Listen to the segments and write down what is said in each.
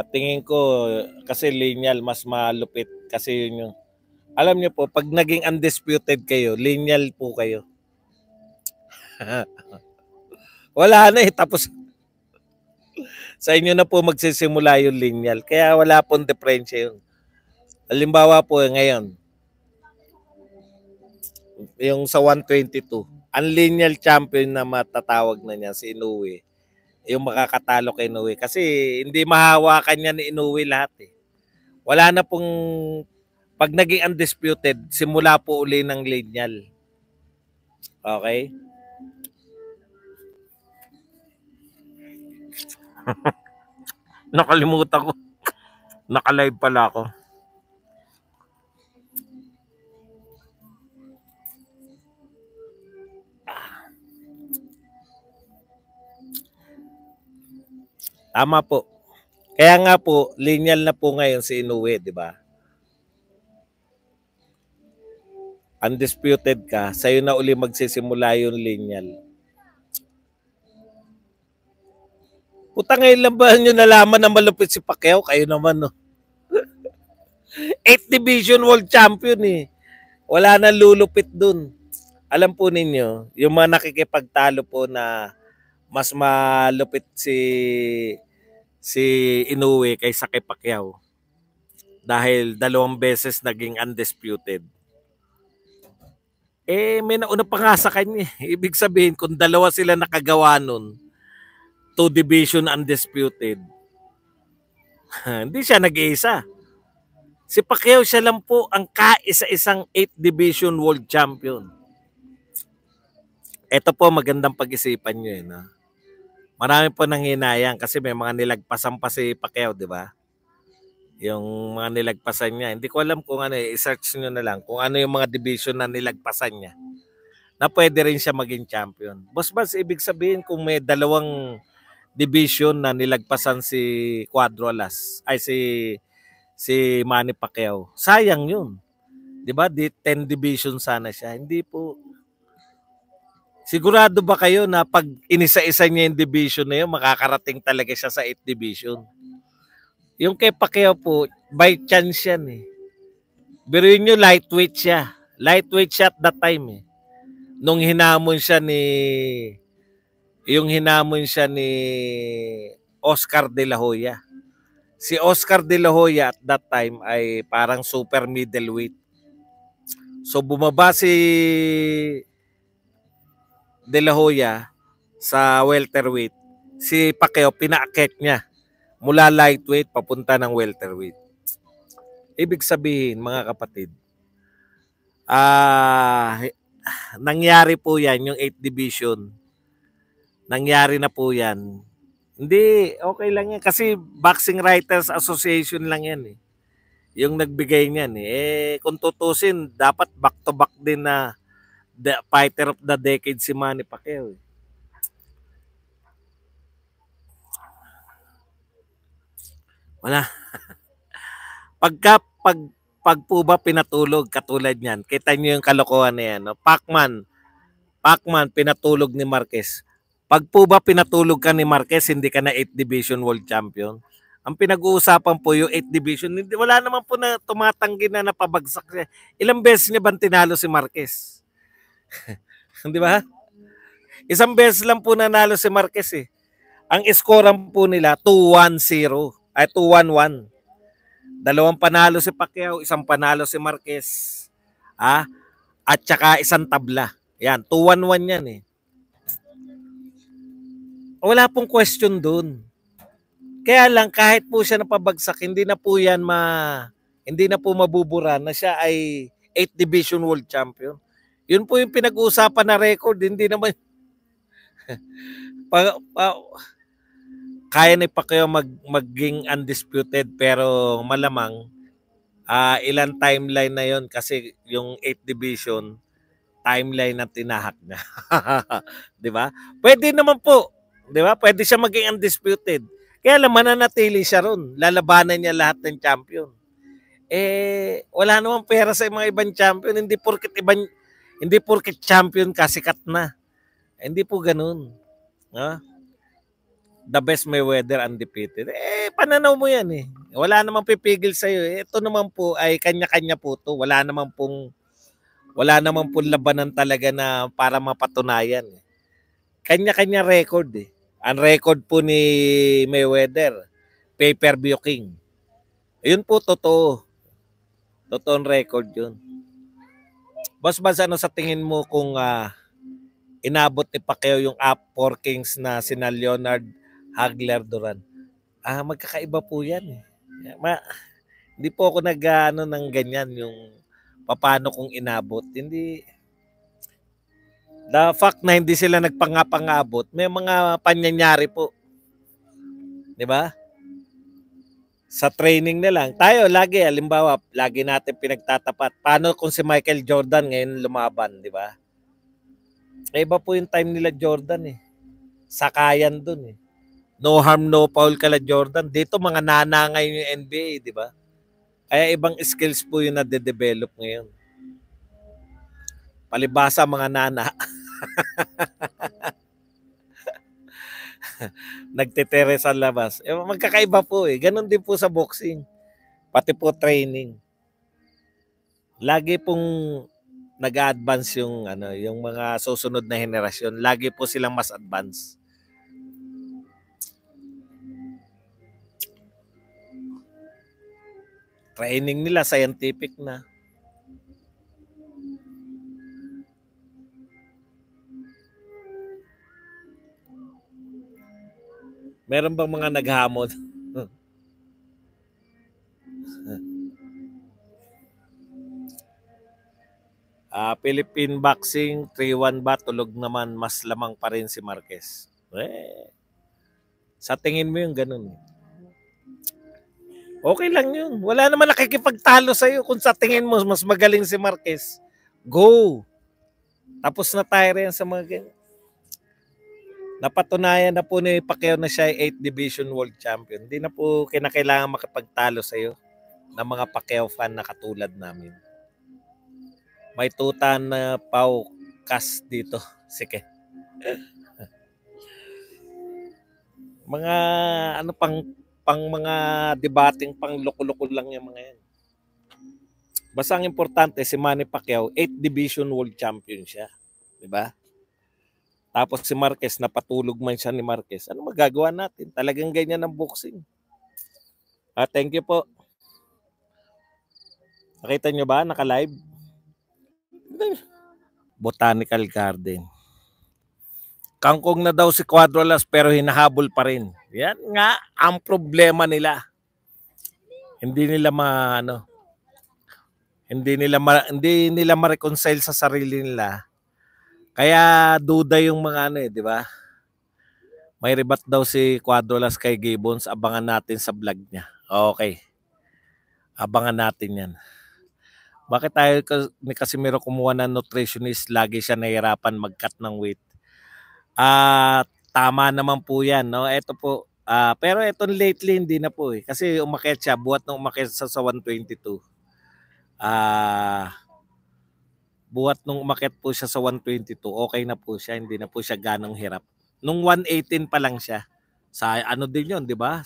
Tingin ko kasi lineal mas malupit kasi yun yung alam niyo po pag naging undisputed kayo, lineal po kayo. Wala na eh tapos sa inyo na po magsisimula yung lineal. Kaya wala pong diferensya yun. Halimbawa po ngayon, yung sa 122, ang lineal champion na matatawag na niya si Inoue, yung makakatalo kay Inoue. Kasi hindi mahawakan niya ni Inoue lahat eh. Wala na pong, pag naging undisputed, simula po uli ng lineal. Okay? Nakalimutan ko. Naka-live pala ako. Tama po. Kaya nga po, lineal na po ngayon si Inoue, di ba? Undisputed ka, sa'yo na uli magsisimula yung lineal. Puta ngayon lang ba nyo nalaman na malupit si Pacquiao? Kayo naman, no? 8th Division World Champion eh. Wala nang lulupit dun. Alam po ninyo, yung mga nakikipagtalo po na mas malupit si Inoue kaysa kay Pacquiao. Dahil 2 beses naging undisputed. Eh, may nauna pa nga sa kanya. Ibig sabihin, kung 2 sila nakagawa nun, 2 division undisputed, hindi siya nag-iisa. Si Pacquiao siya lang po ang kaisa-isang 8th Division World Champion. Ito po magandang pag-isipan nyo eh. No? Marami po nanghinayang kasi may mga nilagpasan pa si Pacquiao, di ba? Yung mga nilagpasan niya. Hindi ko alam kung ano, i-search nyo na lang kung ano yung mga division na nilagpasan niya na pwede rin siya maging champion. Boss, ibig sabihin kung may 2 division na nilagpasan si Cuadrolas, ay si Manny Pacquiao. Sayang yun. 'Di ba? 10 division sana siya. Hindi po. Sigurado ba kayo na pag inisa-isa niya yung division na yun, makakarating talaga siya sa 8th division? Yung kay Pacquiao po, by chance yan eh. Biruin nyo, lightweight siya. Lightweight siya at that time eh. Nung hinamon siya ni Oscar De La Hoya. Si Oscar De La Hoya at that time ay parang super middleweight. So bumaba si De La Hoya sa welterweight. Si Pacquiao pinaakyat niya mula lightweight papunta ng welterweight. Ibig sabihin mga kapatid, nangyari po yan yung 8th division. Nangyari na po yan. Hindi, okay lang yan. Kasi Boxing Writers Association lang yan eh. Yung nagbigay niyan eh. Kung tutusin, dapat back-to-back din na the fighter of the decade si Manny Pacquiao eh. Wala. Pag po ba pinatulog katulad niyan, kita niyo yung kalokohan na yan. No? Pacman, pinatulog ni Marquez. Pag po ba pinatulog ka ni Marquez, hindi ka na 8th Division World Champion. Ang pinag-uusapan po yung 8th Division, hindi, wala naman po na tumatanggi na napabagsak siya. Ilang beses niya ba tinalo si Marquez? Di ba? Isang beses lang po nanalo si Marquez eh. Ang scorean po nila, 2-1-0. Ay, 2-1-1. 2 panalo si Pacquiao, 1 panalo si Marquez. At saka 1 tabla. Yan, 2-1-1 yan eh. Wala pong question dun. Kaya lang kahit po siya napabagsak, hindi na po mabubura na siya ay 8th Division World Champion. Yun po yung pinag-uusapan na record, hindi naman kaya ni Pacquiao maging undisputed pero malamang ilang timeline na yon kasi yung 8th Division timeline na tinahak niya. 'Di ba? Pwede naman po, 'di ba? Pwede siya maging undisputed. Kaya lang mananatili siya ron. Lalabanan niya lahat ng champion. Wala namang pera sa mga ibang champion, hindi porket champion ka sikat na. Hindi po ganoon. The best Mayweather undefeated. Pananaw mo yan eh. Wala namang pipigil sa'yo. Ito naman po ay kanya-kanya po to. Wala namang pong labanan talaga na para mapatunayan. Kanya-kanya record eh. Ang record po ni Mayweather, pay-per-view king. Yun po totoo. Totoong record yun. Boss, ano sa tingin mo kung inabot ni Pacquiao yung up 4 kings na sina Leonard, Hagler, Duran? Magkakaiba po yan eh. Hindi po ako nag-ano ng ganyan yung paano kung inabot. Hindi. The fact na hindi sila nagpangabot, may mga panyanyari po. 'Di ba? Sa training na lang. Tayo lagi, halimbawa, lagi natin pinagtatapat. Paano kung si Michael Jordan ngayon lumaban, 'di ba? Iba po yung time nila Jordan eh. Sakayan dun eh. No harm, no foul kala Jordan. Dito mga nanangay yung NBA, 'di ba? Kaya ibang skills po yung nade-develop ngayon. Palibasa mga nana. Nagtetere sa labas. Magkakaiba po eh. Ganon din po sa boxing. Pati po training. Lagi pong nag-advance yung mga susunod na henerasyon. Lagi po silang mas advance. Training nila scientific na. Meron bang mga naghamon? Philippine boxing 3-1 ba? Tulog naman, mas lamang pa rin si Marquez. Sa tingin mo yung ganun. Okay lang yun. Wala naman nakikipagtalo sa'yo kung sa tingin mo mas magaling si Marquez. Go! Tapos na tayo rin sa mga ganyan. Napatunayan na po ni Pacquiao na siya ay 8th Division World Champion. Hindi na po kinakailangan makipagtalo sa'yo ng mga Pacquiao fan na katulad namin. May tutan na Pau Kas dito. Sige. Mga pang mga debating pang loko-loko lang yung mga yan. Basta ang importante si Manny Pacquiao 8th Division World Champion siya. 'Di ba? Tapos si Marquez, napatulog man siya ni Marquez. Ano magagawa natin? Talagang ganyan ang boxing. Thank you po. Nakita nyo ba? Naka-live? Botanical Garden. Kangkong na daw si Cuadrolas pero hinahabol pa rin. Yan nga ang problema nila. Hindi nila ma-reconcile sa sarili nila. Kaya duda yung mga di ba? May rebat daw si Cuadrolas kay Gibbons. Abangan natin sa vlog niya. Okay. Abangan natin yan. Bakit tayo ni Casimiro kumuha ng nutritionist? Lagi siya nahihirapan mag-cut ng weight. Tama naman po yan. No? Ito po. Pero ito lately hindi na po eh. Kasi umakyat siya. Buhat nung umakyat sa 122. Buhat nung umakyat po siya sa 122, okay na po siya, hindi na po siya ganong hirap. Nung 118 pa lang siya, sa ano din yun, di ba?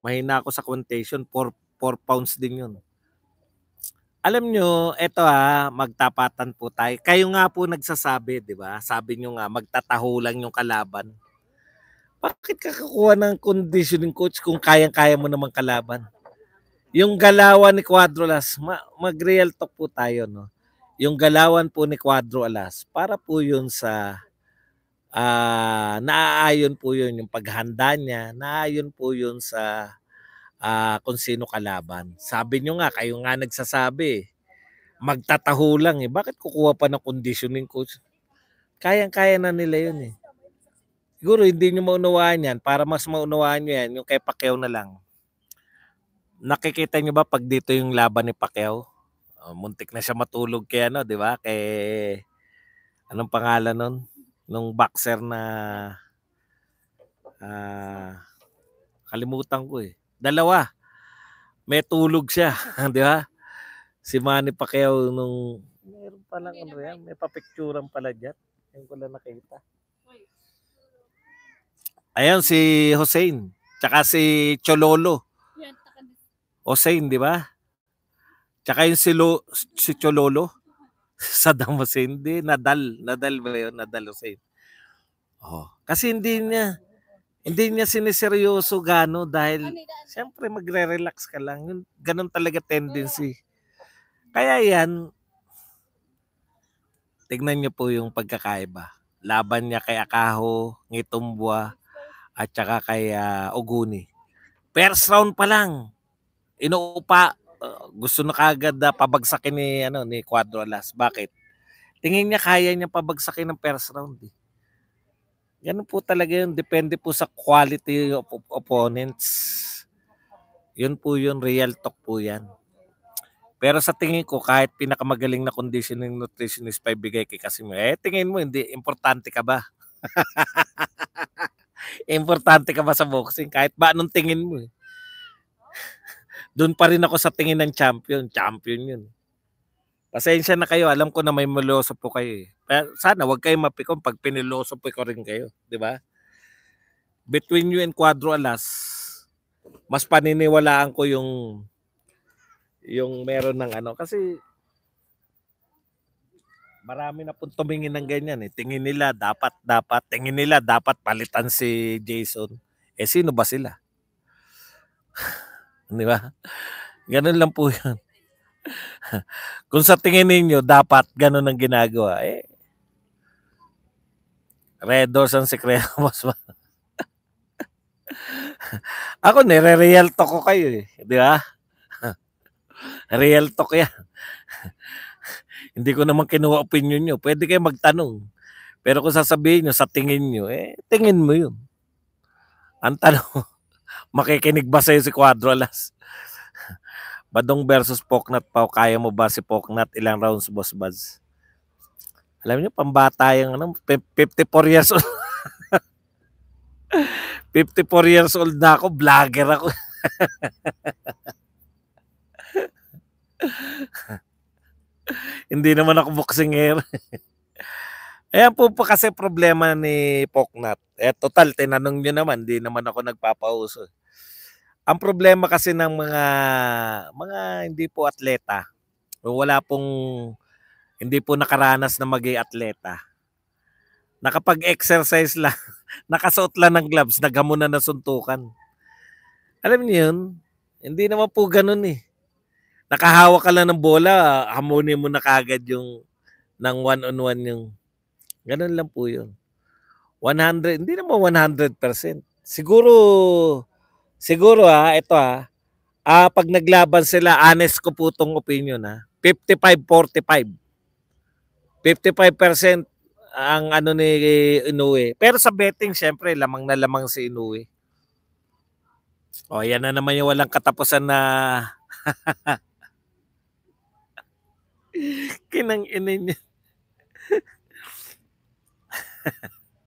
Mahina ako sa quotation, 4 pounds din yun. Alam nyo, eto magtapatan po tayo. Kayo nga po nagsasabi, di ba? Sabi nyo nga, magtataho lang yung kalaban. Bakit kakakuha ng conditioning coach kung kayang-kaya mo namang kalaban? Yung galawan ni Cuadrolas, mag-real talk po tayo, no? Yung galawan po ni Cuadrolas, para po yun sa naaayon po yun yung paghanda niya, naaayon po yun sa kung sino kalaban. Sabi nyo nga, kayo nga nagsasabi, magtataho lang eh. Bakit kukuha pa ng conditioning coach? Kayang-kaya na nila yun eh. Siguro hindi nyo maunawaan yan. Para mas maunawaan nyo yan, yung kay Pacquiao na lang. Nakikita nyo ba pag dito yung laban ni Pacquiao? Muntik na siya matulog kay di ba? Kay anong pangalan nun? Nung boxer na kalimutan ko eh. Dalawa. May tulog siya, di ba? Si Manny Pacquiao nung meron pa lang yan, may papicturan pala diyan. Yung ko lang nakita. Ayun si Hussein, tsaka si Chololo. Hussein, di ba? Tsaka yung si Chololo. Saddam Hussein, di, Nadal ba yun? Nadal Hussein. Oh, kasi hindi niya siniseryoso gano dahil siyempre magre-relax ka lang. Ganun talaga tendency. Kaya yan, tignan niyo po yung pagkakaiba. Laban niya kay Akaho, Ngitumbua, at saka kay Oguni. First round pa lang, inuupa, gusto na kagad pabagsakin ni Cuadro Alas. Bakit? Tingin niya kaya niya pabagsakin ng first round. Eh. Ganun po talaga yun. Depende po sa quality of opponents. Yun po yun. Real talk po yan. Pero sa tingin ko, kahit pinakamagaling na conditioning nutritionist pa ibigay kay Casimiro, tingin mo, hindi, importante ka ba? Importante ka ba sa boxing? Kahit ba anong tingin mo? Doon pa rin ako sa tingin ng champion. Champion yun. Pasensya na kayo. Alam ko na may maloso po kayo. Pero sana wag kayo mapikon pag piniloso po ko rin kayo. Di ba? Between you and Cuadro Alas, mas paniniwalaan ko yung meron ng kasi marami na pong tumingin ng ganyan eh. Tingin nila dapat palitan si Jason. Sino ba sila? Di ba? Ganun lang po 'yun. Kung sa tingin ninyo dapat ganun ang ginagawa, Red Doors ang sekreto mas ako nire-real talk ko kayo eh, di ba? Real talk yan. Hindi ko naman kinuha opinion nyo. Pwede kayo magtanong. Pero kung sasabihin nyo sa tingin nyo, tingin mo yun. Ang tanong, makikinig ba sa'yo si Cuadro Alas? Badong versus Poknat pa. Kaya mo ba si Poknat? Ilang rounds, Boss Buzz? Alam niyo, pambata yung 54 years old. 54 years old na ako. Vlogger ako. Hindi naman ako boxingero. Ayan po pa kasi problema ni Poknat. Total, tinanong nyo naman, di naman ako nagpapauso. Ang problema kasi ng mga hindi po atleta, hindi po nakaranas na maging atleta. Nakapag-exercise lang, nakasuot lang ng gloves, naghamon na nasuntukan. Alam niyo yun? Hindi naman po ganun eh. Nakahawak ka lang ng bola, hamunin mo na kagad yung ng one-on-one yung ganun lang po yun. 100, hindi naman 100%. Siguro ito pag naglaban sila, honest ko po tong opinion 55-45. 55% ang ni Inoue. Pero sa betting, syempre, lamang na lamang si Inoue. O, yan na naman yung walang katapusan na kinang inin niya.